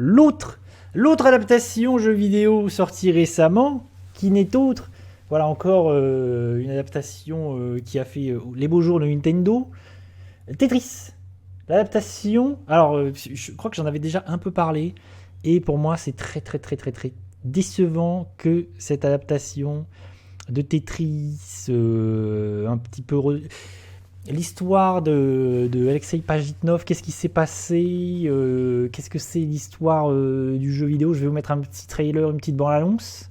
L'autre adaptation jeu vidéo sortie récemment, qui n'est autre, voilà encore une adaptation qui a fait les beaux jours de Nintendo, Tetris. L'adaptation, alors je crois que j'en avais déjà un peu parlé, et pour moi c'est très décevant que cette adaptation de Tetris, un petit peu... L'histoire de Alexei Pajitnov, qu'est-ce qui s'est passé, qu'est-ce que c'est l'histoire du jeu vidéo. Je vais vous mettre un petit trailer, une petite bande-annonce.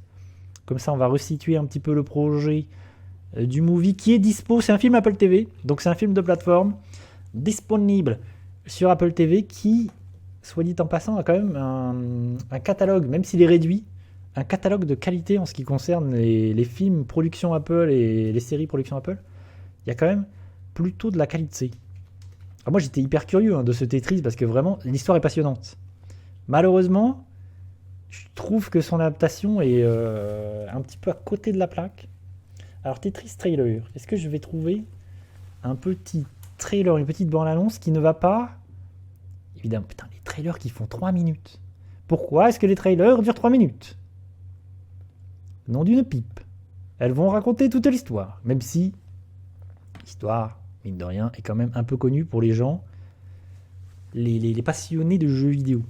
Comme ça, on va resituer un petit peu le projet du movie qui est dispo. C'est un film Apple TV, donc c'est un film de plateforme disponible sur Apple TV qui, soit dit en passant, a quand même un catalogue, même s'il est réduit, un catalogue de qualité en ce qui concerne les films production Apple et les séries production Apple. Il y a quand même plutôt de la qualité. Alors moi j'étais hyper curieux de ce Tetris parce que vraiment l'histoire est passionnante. Malheureusement, je trouve que son adaptation est un petit peu à côté de la plaque. Alors Tetris trailer, est-ce que je vais trouver un petit trailer, une petite bande-annonce qui ne va pas... Évidemment, putain, les trailers qui font 3 minutes. Pourquoi est-ce que les trailers durent 3 minutes? Nom d'une pipe. Elles vont raconter toute l'histoire, même si l'histoire, mine de rien, est quand même un peu connue pour les gens, les passionnés de jeux vidéo.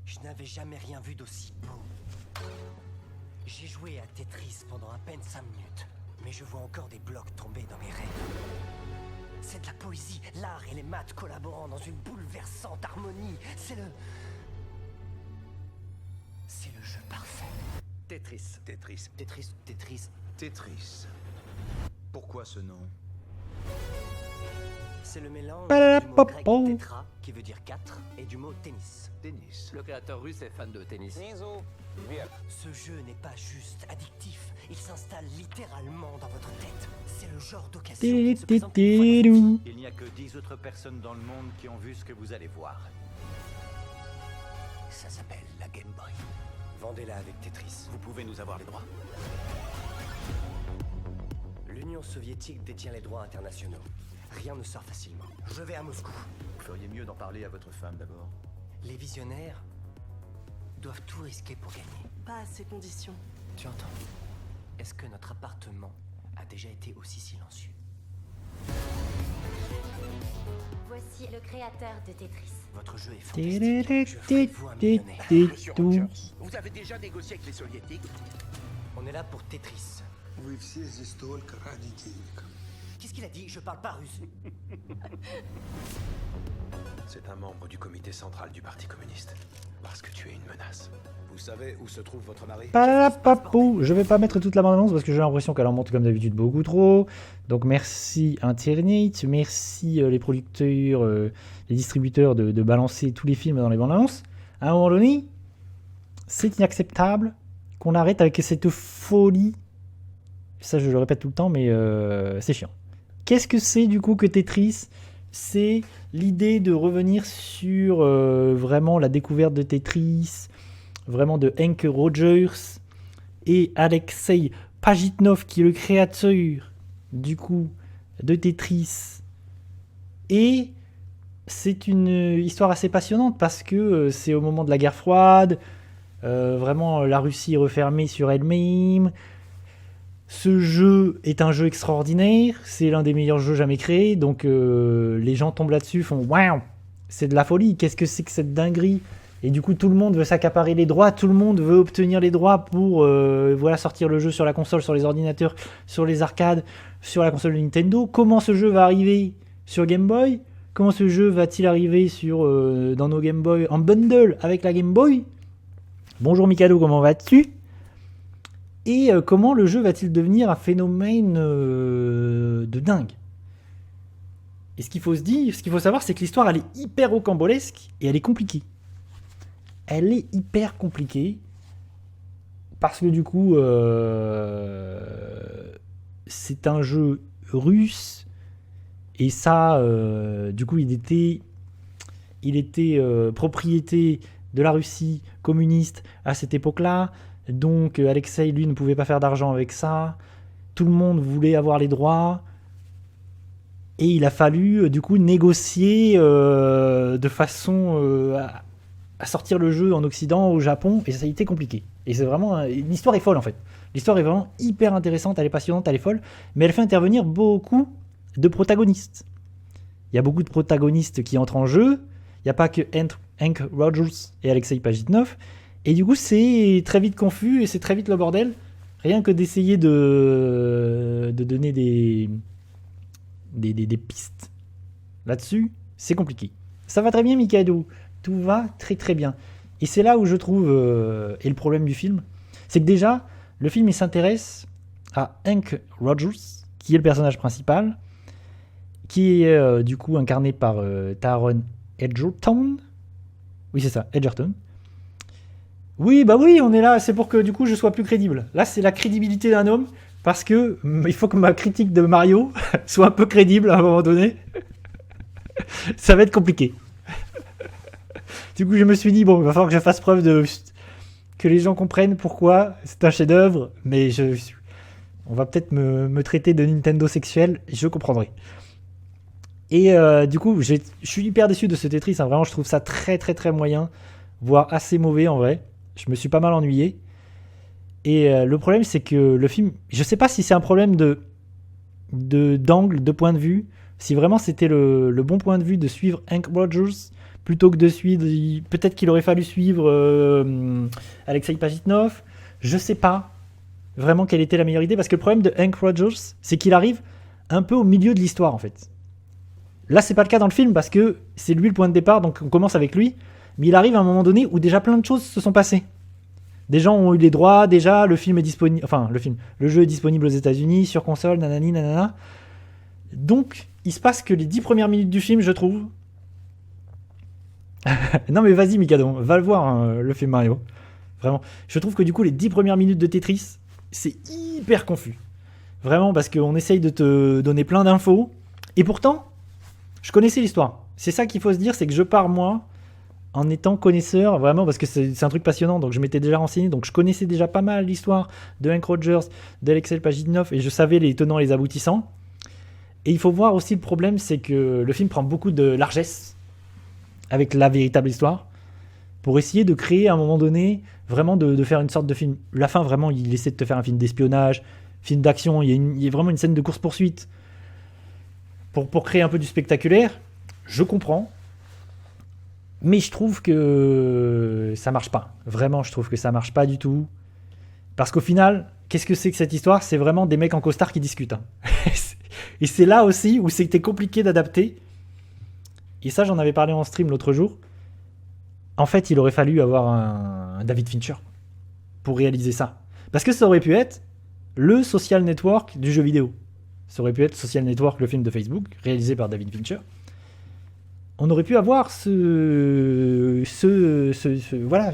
Je n'avais jamais rien vu d'aussi beau. J'ai joué à Tetris pendant à peine 5 minutes, mais je vois encore des blocs tomber dans mes rêves. C'est de la poésie, l'art et les maths collaborant dans une bouleversante harmonie. C'est le jeu parfait. Tetris. Tetris. Tetris. Pourquoi ce nom? C'est le mélange du mot grec tétra, qui veut dire 4, et du mot tennis. Tennis. Le créateur russe est fan de tennis. Ce jeu n'est pas juste addictif, il s'installe littéralement dans votre tête. C'est le genre d'occasion qui se présente une fois dans une vie. Il n'y a que 10 autres personnes dans le monde qui ont vu ce que vous allez voir. Ça s'appelle la Game Boy. Vendez-la avec Tetris. Vous pouvez nous avoir les droits. L'Union soviétique détient les droits internationaux. Rien ne sort facilement. Je vais à Moscou. Vous feriez mieux d'en parler à votre femme d'abord. Les visionnaires doivent tout risquer pour gagner. Pas à ces conditions. Tu entends? Est-ce que notre appartement a déjà été aussi silencieux? Voici le créateur de Tetris. Votre jeu est fantastique. Je ferai de vous un millionnaire. Vous avez déjà négocié avec les soviétiques? On est là pour Tetris. Вы все здесь только ради денег. Qu'est-ce qu'il a dit? Je parle pas russe. C'est un membre du comité central du Parti communiste. Parce que tu es une menace. Vous savez où se trouve votre mari? Palapapou. Je vais pas mettre toute la bande-annonce parce que j'ai l'impression qu'elle en monte comme d'habitude beaucoup trop. Donc merci Internet, merci les producteurs, les distributeurs de balancer tous les films dans les bandes-annonces. À un moment donné, c'est inacceptable qu'on arrête avec cette folie. Ça je le répète tout le temps, mais c'est chiant. Qu'est-ce que c'est du coup que Tetris? C'est l'idée de revenir sur vraiment la découverte de Tetris, vraiment de Henk Rogers et Alexei Pajitnov qui est le créateur du coup de Tetris. Et c'est une histoire assez passionnante parce que c'est au moment de la guerre froide, vraiment la Russie est refermée sur elle-même. Ce jeu est un jeu extraordinaire, c'est l'un des meilleurs jeux jamais créés, donc les gens tombent là-dessus, font waouh, c'est de la folie, qu'est-ce que c'est que cette dinguerie? Et du coup tout le monde veut s'accaparer les droits, tout le monde veut obtenir les droits pour voilà, sortir le jeu sur la console, sur les ordinateurs, sur les arcades, sur la console de Nintendo. Comment ce jeu va arriver sur Game Boy? Comment ce jeu va-t-il arriver dans nos Game Boy en bundle avec la Game Boy? Bonjour Mikado, comment vas-tu? Et comment le jeu va-t-il devenir un phénomène de dingue? Et ce qu'il faut savoir, c'est que l'histoire, elle est hyper rocambolesque et elle est compliquée. Elle est hyper compliquée parce que du coup, c'est un jeu russe et ça, du coup, il était propriété de la Russie communiste à cette époque-là. Donc Alexei, lui, ne pouvait pas faire d'argent avec ça. Tout le monde voulait avoir les droits. Et il a fallu du coup négocier de façon à sortir le jeu en Occident, au Japon, et ça a été compliqué. Et c'est vraiment... l'histoire est folle en fait. L'histoire est vraiment hyper intéressante, elle est passionnante, elle est folle, mais elle fait intervenir beaucoup de protagonistes. Il y a beaucoup de protagonistes qui entrent en jeu, il n'y a pas que Hank Rogers et Alexei Pajitnov, et du coup c'est très vite confus et c'est très vite le bordel. Rien que d'essayer de donner des pistes là-dessus, c'est compliqué. Ça va très bien, Mikado. Tout va très très bien. Et c'est là où je trouve et le problème du film, c'est que déjà, le film il s'intéresse à Hank Rogers, qui est le personnage principal, qui est du coup incarné par Taron Egerton. Oui, c'est ça, Egerton. Oui, bah oui, on est là, c'est pour que du coup je sois plus crédible. Là, c'est la crédibilité d'un homme, parce que il faut que ma critique de Mario soit un peu crédible à un moment donné. Ça va être compliqué. Du coup, je me suis dit, bon, il va falloir que je fasse preuve de... que les gens comprennent pourquoi c'est un chef-d'œuvre, mais on va peut-être me traiter de Nintendo sexuel, je comprendrai. Et du coup, je suis hyper déçu de ce Tetris, hein. Vraiment, je trouve ça très très très moyen, voire assez mauvais en vrai. Je me suis pas mal ennuyé. Et le problème, c'est que le film, je sais pas si c'est un problème d'angle, de point de vue, si vraiment c'était le bon point de vue de suivre Hank Rogers, plutôt que de suivre, peut-être qu'il aurait fallu suivre Alexei Pajitnov. Je sais pas vraiment quelle était la meilleure idée, parce que le problème de Hank Rogers, c'est qu'il arrive un peu au milieu de l'histoire en fait. Là, c'est pas le cas dans le film, parce que c'est lui le point de départ, donc on commence avec lui, mais il arrive à un moment donné où déjà plein de choses se sont passées. Des gens ont eu les droits, déjà, le film est disponible, enfin, le jeu est disponible aux États-Unis sur console, nanani, nanana. Donc, il se passe que les 10 premières minutes du film, je trouve. Non, mais vas-y, Mikado, va le voir, hein, le film Mario. Vraiment. Je trouve que du coup, les 10 premières minutes de Tetris, c'est hyper confus. Vraiment, parce qu'on essaye de te donner plein d'infos. Et pourtant, je connaissais l'histoire. C'est ça qu'il faut se dire, c'est que je pars, moi, en étant connaisseur, vraiment, parce que c'est un truc passionnant, donc je m'étais déjà renseigné, donc je connaissais déjà pas mal l'histoire de Hank Rogers, d'Alexei Pajitnov, et je savais les tenants et les aboutissants. Et il faut voir aussi le problème, c'est que le film prend beaucoup de largesse avec la véritable histoire, pour essayer de créer à un moment donné, vraiment de faire une sorte de film. La fin, vraiment, il essaie de te faire un film d'espionnage, film d'action, il y a vraiment une scène de course-poursuite, pour créer un peu du spectaculaire. Je comprends. Mais je trouve que ça marche pas. Vraiment, je trouve que ça marche pas du tout. Parce qu'au final, qu'est-ce que c'est que cette histoire ? C'est vraiment des mecs en costard qui discutent. Hein. Et c'est là aussi où c'était compliqué d'adapter. Et ça, j'en avais parlé en stream l'autre jour. En fait, il aurait fallu avoir un David Fincher pour réaliser ça. Parce que ça aurait pu être le social network du jeu vidéo. Ça aurait pu être Social Network, le film de Facebook, réalisé par David Fincher. On aurait pu avoir voilà,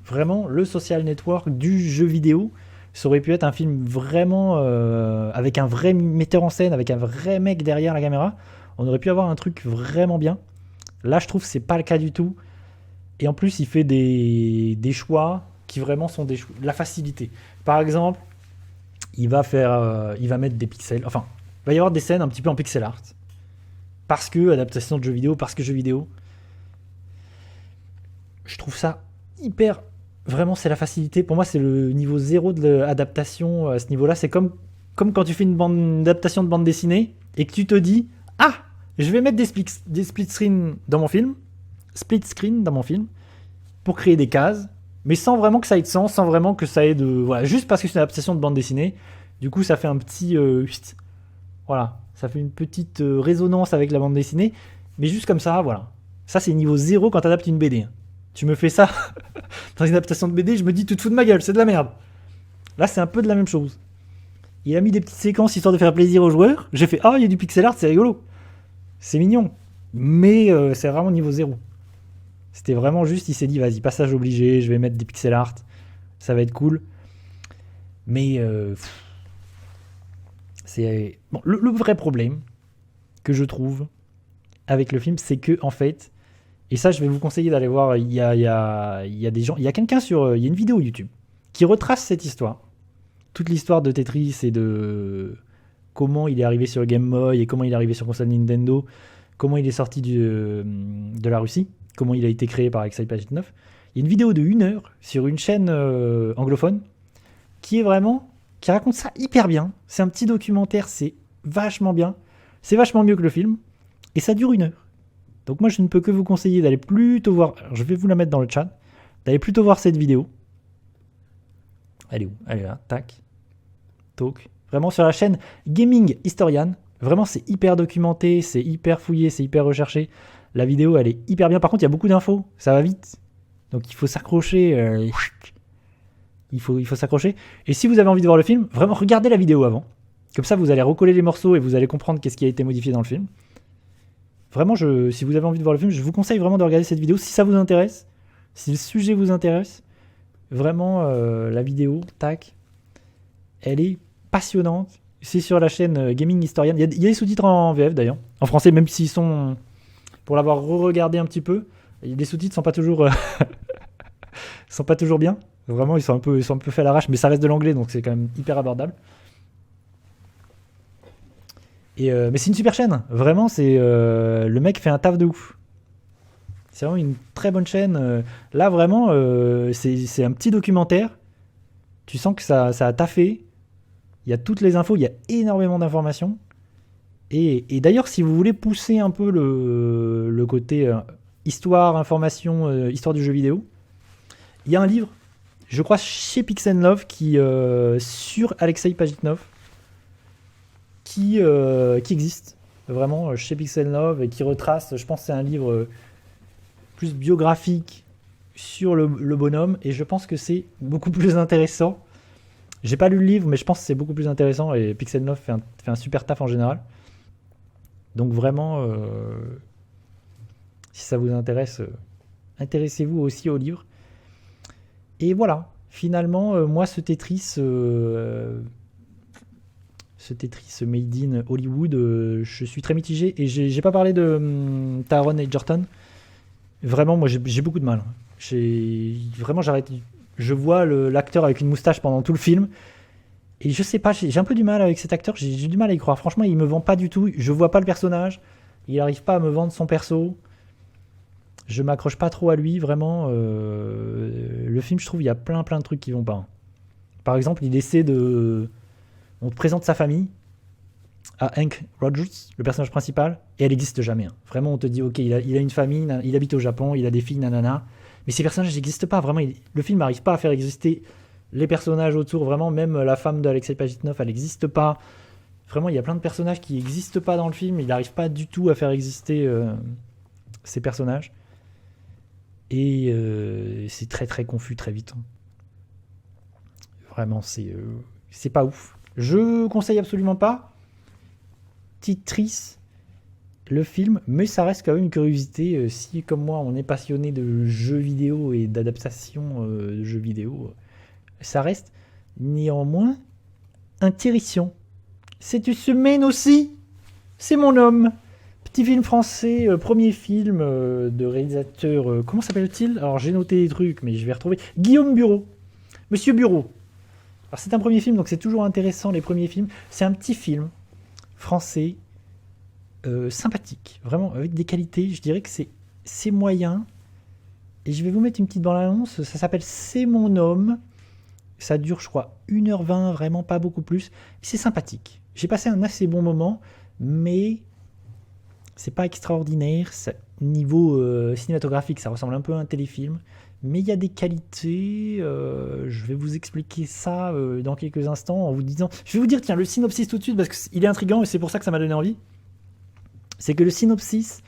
vraiment le social network du jeu vidéo. Ça aurait pu être un film vraiment avec un vrai metteur en scène, avec un vrai mec derrière la caméra. On aurait pu avoir un truc vraiment bien. Là, je trouve que c'est pas le cas du tout. Et en plus, il fait des choix qui vraiment sont de la facilité. Par exemple, il va mettre des pixels. Enfin, il va y avoir des scènes un petit peu en pixel art. Parce que adaptation de jeux vidéo, parce que jeux vidéo. Je trouve ça hyper... Vraiment, c'est la facilité. Pour moi, c'est le niveau 0 de l'adaptation à ce niveau-là. C'est comme quand tu fais une adaptation de bande dessinée et que tu te dis « Ah, je vais mettre des split screen dans mon film. Split screen dans mon film. Pour créer des cases. Mais sans vraiment que ça ait de sens, sans vraiment que ça ait de... Voilà, juste parce que c'est une adaptation de bande dessinée. Du coup, ça fait un petit... voilà. Ça fait une petite résonance avec la bande dessinée. Mais juste comme ça, voilà. Ça, c'est niveau 0 quand tu adaptes une BD. Tu me fais ça dans une adaptation de BD, je me dis, tu te fous de ma gueule, c'est de la merde. Là, c'est un peu de la même chose. Il a mis des petites séquences histoire de faire plaisir aux joueurs. J'ai fait, ah, il y a du pixel art, c'est rigolo. C'est mignon. Mais c'est vraiment niveau 0. C'était vraiment juste, il s'est dit, vas-y, passage obligé, je vais mettre des pixel art. Ça va être cool. Mais... c'est... Bon, le vrai problème que je trouve avec le film, c'est que, en fait... Et ça, je vais vous conseiller d'aller voir. Il y a des gens. Il y a quelqu'un sur. Il y a une vidéo YouTube qui retrace cette histoire, toute l'histoire de Tetris et de comment il est arrivé sur Game Boy et comment il est arrivé sur console Nintendo, comment il est sorti de la Russie, comment il a été créé par Alexei Pajitnov. Il y a une vidéo de 1 heure sur une chaîne anglophone qui raconte ça hyper bien. C'est un petit documentaire, c'est vachement bien. C'est vachement mieux que le film. Et ça dure 1 heure. Donc moi, je ne peux que vous conseiller d'aller plutôt voir... Alors, je vais vous la mettre dans le chat. D'aller plutôt voir cette vidéo. Elle est où ? Elle est là. Tac. Talk. Vraiment sur la chaîne Gaming Historian. Vraiment, c'est hyper documenté, c'est hyper fouillé, c'est hyper recherché. La vidéo, elle est hyper bien. Par contre, il y a beaucoup d'infos. Ça va vite. Donc il faut s'accrocher. Il faut s'accrocher. Et si vous avez envie de voir le film, vraiment, regardez la vidéo avant. Comme ça, vous allez recoller les morceaux et vous allez comprendre qu'est-ce qui a été modifié dans le film. Vraiment, si vous avez envie de voir le film, je vous conseille vraiment de regarder cette vidéo. Si ça vous intéresse, si le sujet vous intéresse, vraiment, la vidéo, tac, elle est passionnante. C'est sur la chaîne Gaming Historian. Il y a des sous-titres en VF d'ailleurs. En français, même s'ils sont... Pour l'avoir re-regardé un petit peu, les sous-titres sont pas toujours... sont pas toujours bien. Vraiment, ils sont un peu faits à l'arrache, mais ça reste de l'anglais, donc c'est quand même hyper abordable. Mais c'est une super chaîne. Vraiment, le mec fait un taf de ouf. C'est vraiment une très bonne chaîne. Là, vraiment, c'est un petit documentaire. Tu sens que ça a taffé. Il y a toutes les infos, il y a énormément d'informations. Et d'ailleurs, si vous voulez pousser un peu le côté histoire, information, histoire du jeu vidéo, il y a un livre, je crois, chez Pixel Love, sur Alexei Pajitnov, qui existe vraiment chez Pixel Love et qui retrace, je pense que c'est un livre plus biographique sur le bonhomme, et je pense que c'est beaucoup plus intéressant. J'ai pas lu le livre, mais je pense que c'est beaucoup plus intéressant, et Pixel Love fait un super taf en général. Donc vraiment, si ça vous intéresse, intéressez-vous aussi au livre. Et voilà, finalement, moi, ce Tetris Made in Hollywood, je suis très mitigé, et j'ai pas parlé de Taron Egerton. Vraiment, moi, j'ai beaucoup de mal. Vraiment, j'arrête. Je vois l'acteur avec une moustache pendant tout le film. Et je sais pas, j'ai un peu du mal avec cet acteur. J'ai du mal à y croire. Franchement, il me vend pas du tout. Je vois pas le personnage. Il arrive pas à me vendre son perso. Je m'accroche pas trop à lui. Vraiment, le film, je trouve, il y a plein de trucs qui vont pas. Par exemple, il essaie de... On te présente sa famille à Hank Rogers, le personnage principal, et elle n'existe jamais. Vraiment, on te dit, ok, il a une famille, il habite au Japon, il a des filles, nanana. Mais ces personnages n'existent pas. Vraiment, le film n'arrive pas à faire exister les personnages autour. Vraiment, même la femme d'Alexei Pajitnov, elle n'existe pas. Vraiment, il y a plein de personnages qui n'existent pas dans le film. Il n'arrive pas du tout à faire exister ces personnages. Et c'est très confus très vite. Vraiment, c'est pas ouf. Je conseille absolument pas Tetris, le film, mais ça reste quand même une curiosité. Si, comme moi, on est passionné de jeux vidéo et d'adaptation de jeux vidéo, ça reste néanmoins intéressant. C'est une semaine aussi. C'est mon homme. Petit film français, premier film de réalisateur. Comment s'appelle-t-il ? Alors, j'ai noté des trucs, mais je vais retrouver. Guillaume Bureau. Monsieur Bureau. Alors, c'est un premier film, donc c'est toujours intéressant, les premiers films. C'est un petit film français, sympathique, vraiment, avec des qualités. Je dirais que c'est moyen. Et je vais vous mettre une petite bande-annonce. Ça s'appelle C'est mon homme. Ça dure, je crois, 1h20, vraiment pas beaucoup plus. C'est sympathique. J'ai passé un assez bon moment, mais c'est pas extraordinaire. Niveau cinématographique, ça ressemble un peu à un téléfilm. Mais il y a des qualités. Je vais vous expliquer ça dans quelques instants en vous disant... Je vais vous dire, tiens, le synopsis tout de suite, parce qu'il est intriguant et c'est pour ça que ça m'a donné envie. C'est que le synopsis,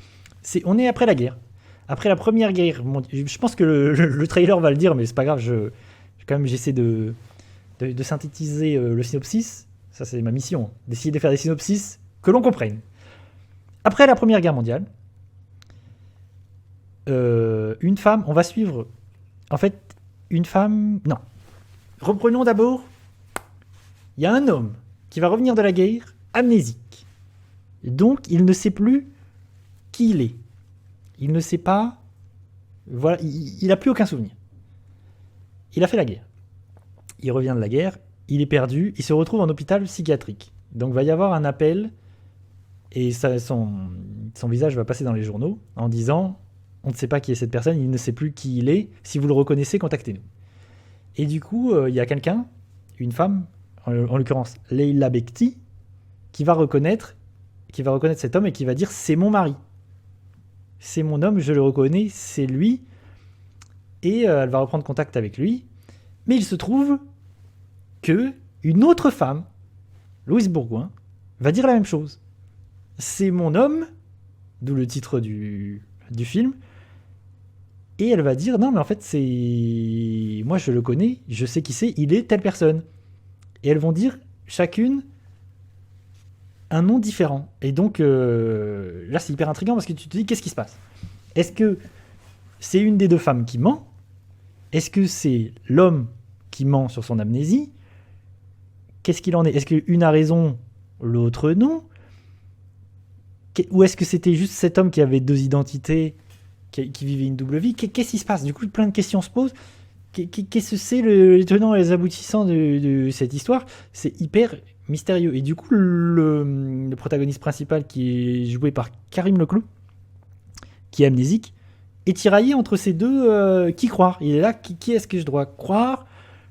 on est après la guerre. Après la première guerre mondiale. Je pense que le trailer va le dire, mais c'est pas grave. J'essaie de synthétiser le synopsis. Ça, c'est ma mission. D'essayer de faire des synopsis que l'on comprenne. Après la première guerre mondiale, une femme, on va suivre... En fait, une femme... Non. Reprenons d'abord. Il y a un homme qui va revenir de la guerre amnésique. Et donc, il ne sait plus qui il est. Il ne sait pas... Voilà, il n'a plus aucun souvenir. Il a fait la guerre. Il revient de la guerre, il est perdu, il se retrouve en hôpital psychiatrique. Donc va y avoir un appel et son visage va passer dans les journaux en disant on ne sait pas qui est cette personne, il ne sait plus qui il est, si vous le reconnaissez, contactez-nous. Et du coup, il y a quelqu'un, une femme, en l'occurrence Leila Bekti, qui va reconnaître cet homme et qui va dire c'est mon mari. C'est mon homme, je le reconnais, c'est lui. Et elle va reprendre contact avec lui. Mais il se trouve que une autre femme, Louise Bourgoin, va dire la même chose. C'est mon homme, d'où le titre du film. Et elle va dire non mais en fait c'est moi je le connais, je sais qui c'est, il est telle personne. Et elles vont dire chacune un nom différent. Et donc là c'est hyper intriguant parce que tu te dis qu'est-ce qui se passe. Est-ce que c'est une des deux femmes qui ment? Est-ce que c'est l'homme qui ment sur son amnésie? Qu'est-ce qu'il en est? Est-ce qu'une a raison, l'autre non? Ou est-ce que c'était juste cet homme qui avait deux identités, qui vivait une double vie? Qu'est-ce qui se passe? Du coup, plein de questions se posent. Qu'est-ce que c'est les tenants et les aboutissants de cette histoire? C'est hyper mystérieux. Et du coup, le protagoniste principal, qui est joué par Karim Leclou, qui est amnésique, est tiraillé entre ces deux. Qui croire? Il est là, qui est-ce que je dois croire?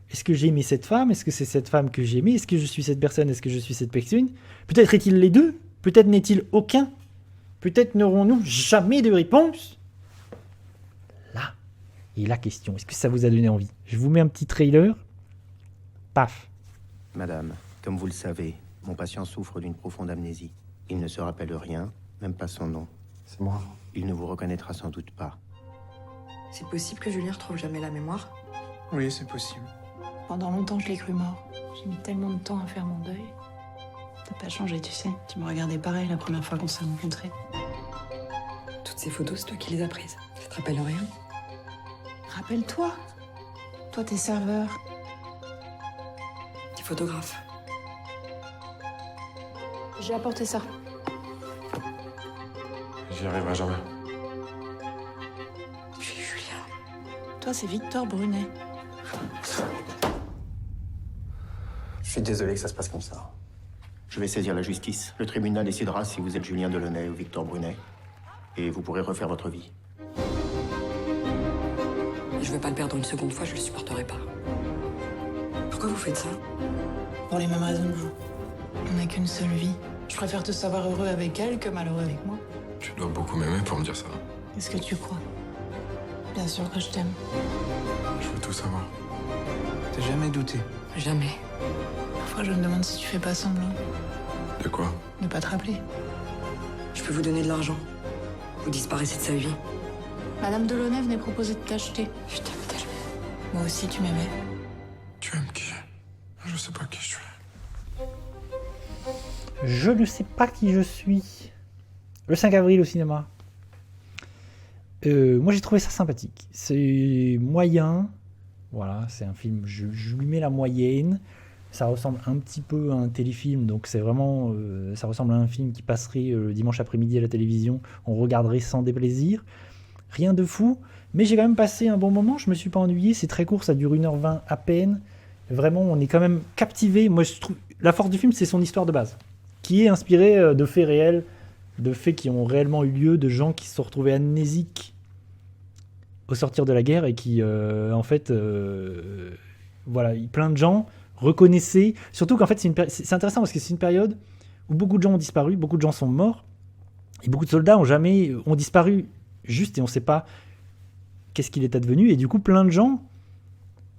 Est-ce que j'ai aimé cette femme? Est-ce que c'est cette femme que j'ai aimée? Est-ce que je suis cette personne? Est-ce que je suis cette personne? Peut-être est-il les deux? Peut-être n'est-il aucun? Peut-être n'aurons-nous jamais de réponse? Là est la question. Est-ce que ça vous a donné envie? Je vous mets un petit trailer. Paf. Madame, comme vous le savez, mon patient souffre d'une profonde amnésie. Il ne se rappelle rien, même pas son nom. C'est moi. Il ne vous reconnaîtra sans doute pas. C'est possible que Julien retrouve jamais la mémoire? Oui, c'est possible. Pendant longtemps, je l'ai cru mort. J'ai mis tellement de temps à faire mon deuil. T'as pas changé, tu sais. Tu me regardais pareil la première fois qu'on s'est rencontrés. Toutes ces photos, c'est toi qui les as prises. Ça te rappelle rien? Rappelle-toi. Toi, t'es serveur. T'es photographe. J'ai apporté ça. J'y arriverai jamais. Je suis Julien. Toi, c'est Victor Brunet. Je suis désolé que ça se passe comme ça. Je vais saisir la justice. Le tribunal décidera si vous êtes Julien Delaunay ou Victor Brunet. Et vous pourrez refaire votre vie. Je veux pas le perdre une seconde fois, je le supporterai pas. Pourquoi vous faites ça? Pour les mêmes raisons que vous. On n'a qu'une seule vie. Je préfère te savoir heureux avec elle que malheureux avec moi. Tu dois beaucoup m'aimer pour me dire ça. Est-ce que tu crois? Bien sûr que je t'aime. Je veux tout savoir. T'as jamais douté? Jamais. Parfois, je me demande si tu fais pas semblant. De quoi? Ne pas te rappeler. Je peux vous donner de l'argent. Vous disparaissez de sa vie. Madame Delaunay venait proposer de t'acheter. Je t'aime tellement. Moi aussi, tu m'aimais. Tu aimes qui? Je sais pas qui je suis. Je ne sais pas qui je suis. Le 5 avril au cinéma. Moi j'ai trouvé ça sympathique. C'est moyen. Voilà, c'est un film, je lui mets la moyenne. Ça ressemble un petit peu à un téléfilm, donc c'est vraiment. Ça ressemble à un film qui passerait le dimanche après-midi à la télévision. On regarderait sans déplaisir. Rien de fou, mais j'ai quand même passé un bon moment. Je me suis pas ennuyé. C'est très court, ça dure 1h20 à peine. Vraiment, on est quand même captivé. Moi je trouve. La force du film, c'est son histoire de base, qui est inspirée de faits réels, de faits qui ont réellement eu lieu, de gens qui se sont retrouvés amnésiques au sortir de la guerre et qui, en fait, voilà, plein de gens reconnaissaient. Surtout qu'en fait, c'est intéressant parce que c'est une période où beaucoup de gens ont disparu, beaucoup de gens sont morts, et beaucoup de soldats ont disparu juste et on ne sait pas qu'est-ce qu'il est advenu. Et du coup, plein de gens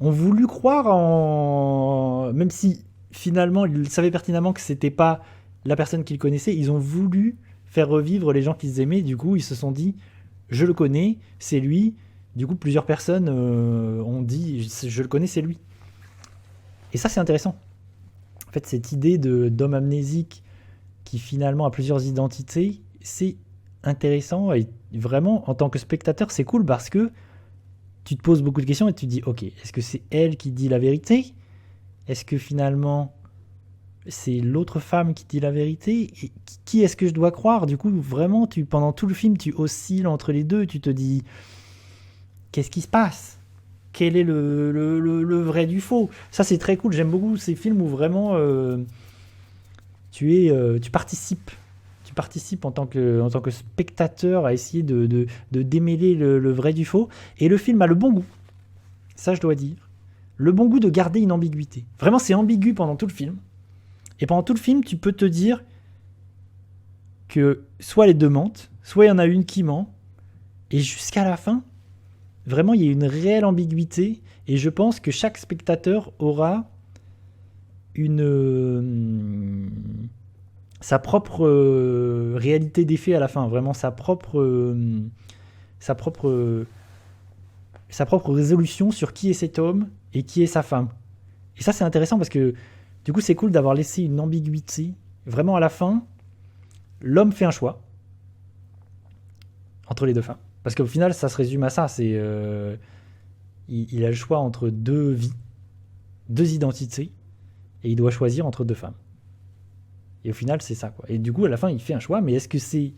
ont voulu croire en. Même si finalement, ils savaient pertinemment que c'était pas la personne qu'ils connaissaient, ils ont voulu faire revivre les gens qu'ils aimaient. Du coup, ils se sont dit, je le connais, c'est lui. Du coup, plusieurs personnes ont dit, je le connais, c'est lui. Et ça, c'est intéressant. En fait, cette idée d'homme amnésique qui finalement a plusieurs identités, c'est intéressant. Et vraiment, en tant que spectateur, c'est cool parce que tu te poses beaucoup de questions et tu te dis, ok, est-ce que c'est elle qui dit la vérité? Est-ce que finalement, c'est l'autre femme qui dit la vérité? Et qui est-ce que je dois croire? Du coup, vraiment, pendant tout le film, tu oscilles entre les deux. Tu te dis, qu'est-ce qui se passe? Quel est le vrai du faux? Ça, c'est très cool. J'aime beaucoup ces films où vraiment tu participes. Tu participes en tant que spectateur à essayer de démêler le vrai du faux. Et le film a le bon goût, ça je dois dire, le bon goût de garder une ambiguïté. Vraiment, c'est ambigu pendant tout le film. Et pendant tout le film, tu peux te dire que soit les deux mentent, soit il y en a une qui ment. Et jusqu'à la fin, vraiment, il y a une réelle ambiguïté. Et je pense que chaque spectateur aura sa propre réalité des faits à la fin. Vraiment, sa propre résolution sur qui est cet homme et qui est sa femme. Et ça, c'est intéressant parce que du coup, c'est cool d'avoir laissé une ambiguïté. Vraiment, à la fin, l'homme fait un choix entre les deux femmes. Parce qu'au final, ça se résume à ça. C'est, il a le choix entre deux vies, deux identités, et il doit choisir entre deux femmes. Et au final, c'est ça, quoi. Et du coup, à la fin, il fait un choix, mais est-ce qu'il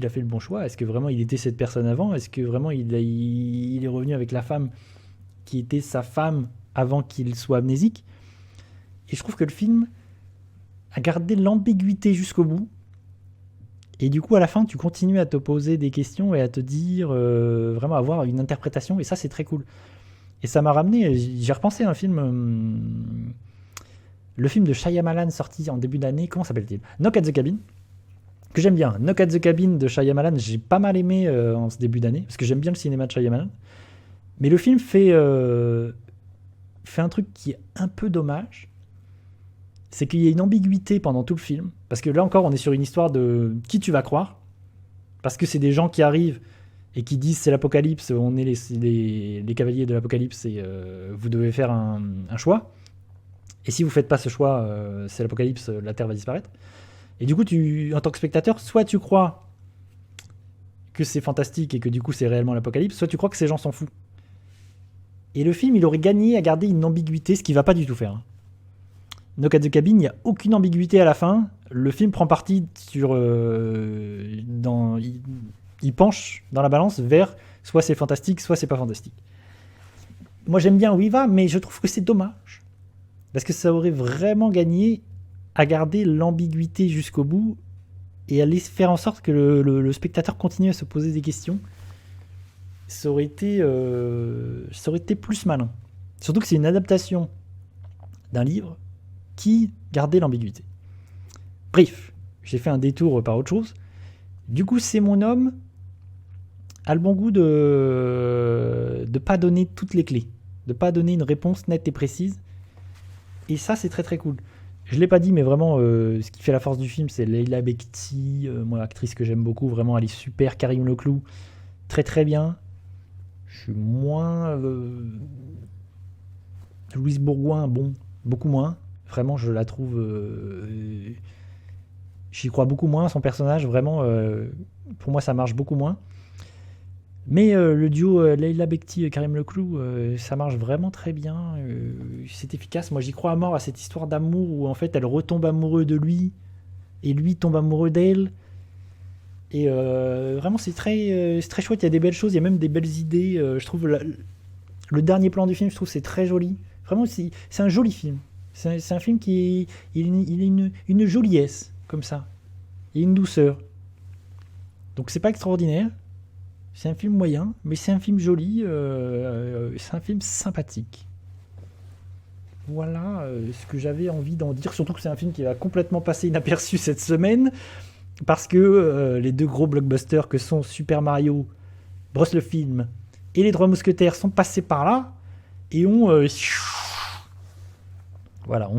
a fait le bon choix? Est-ce que vraiment il était cette personne avant? Est-ce que vraiment il est revenu avec la femme qui était sa femme avant qu'il soit amnésique? Et je trouve que le film a gardé l'ambiguïté jusqu'au bout. Et du coup, à la fin, tu continues à te poser des questions et à te dire, vraiment avoir une interprétation. Et ça, c'est très cool. Et ça m'a ramené, j'ai repensé à un film, le film de Shyamalan sorti en début d'année, comment s'appelle-t-il? Knock at the Cabin, que j'aime bien. Knock at the Cabin de Shyamalan, j'ai pas mal aimé en ce début d'année, parce que j'aime bien le cinéma de Shyamalan. Mais le film fait un truc qui est un peu dommage, c'est qu'il y a une ambiguïté pendant tout le film, parce que là encore, on est sur une histoire de qui tu vas croire, parce que c'est des gens qui arrivent et qui disent c'est l'apocalypse, on est les cavaliers de l'apocalypse et vous devez faire un choix. Et si vous faites pas ce choix, c'est l'apocalypse, la Terre va disparaître. Et du coup, en tant que spectateur, soit tu crois que c'est fantastique et que du coup c'est réellement l'apocalypse, soit tu crois que ces gens s'en foutent. Et le film, il aurait gagné à garder une ambiguïté, ce qu'il va pas du tout faire. Knock at the Cabin, il n'y a aucune ambiguïté à la fin. Le film prend parti sur... il penche dans la balance vers soit c'est fantastique, soit c'est pas fantastique. Moi, j'aime bien où il va, mais je trouve que c'est dommage. Parce que ça aurait vraiment gagné à garder l'ambiguïté jusqu'au bout et à faire en sorte que le spectateur continue à se poser des questions. Ça aurait été plus malin. Surtout que c'est une adaptation d'un livre qui gardait l'ambiguïté. Bref, j'ai fait un détour par autre chose. Du coup, c'est mon homme a le bon goût de pas donner toutes les clés, de pas donner une réponse nette et précise. Et ça, c'est très très cool. Je l'ai pas dit, mais vraiment, ce qui fait la force du film, c'est Leila Bekti, moi, actrice que j'aime beaucoup, vraiment, elle est super. Karim Leclou, très très bien. Je suis moins... Louise Bourgoin, bon, beaucoup moins. Vraiment, je la trouve... j'y crois beaucoup moins, son personnage, vraiment, pour moi, ça marche beaucoup moins. Mais le duo Leila Bekti et Karim Leclou, ça marche vraiment très bien. C'est efficace. Moi, j'y crois à mort à cette histoire d'amour où en fait elle retombe amoureuse de lui et lui tombe amoureux d'elle. Et vraiment, c'est très chouette. Il y a des belles choses, il y a même des belles idées. Je trouve le dernier plan du film, je trouve c'est très joli. Vraiment, c'est un joli film. C'est un film qui il a une joliesse comme ça. Il y a une douceur. Donc c'est pas extraordinaire. C'est un film moyen, mais c'est un film joli, c'est un film sympathique. Voilà ce que j'avais envie d'en dire, surtout que c'est un film qui va complètement passer inaperçu cette semaine, parce que les deux gros blockbusters que sont Super Mario Bros le film et Les Trois Mousquetaires sont passés par là, et ont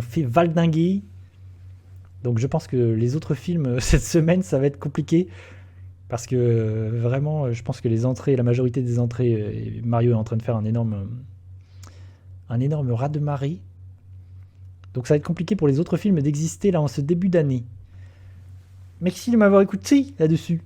fait valdinguer. Donc je pense que les autres films cette semaine, ça va être compliqué. Parce que vraiment, je pense que la majorité des entrées, Mario est en train de faire un énorme raz-de-marée. Donc ça va être compliqué pour les autres films d'exister là en ce début d'année. Merci de m'avoir écouté là-dessus.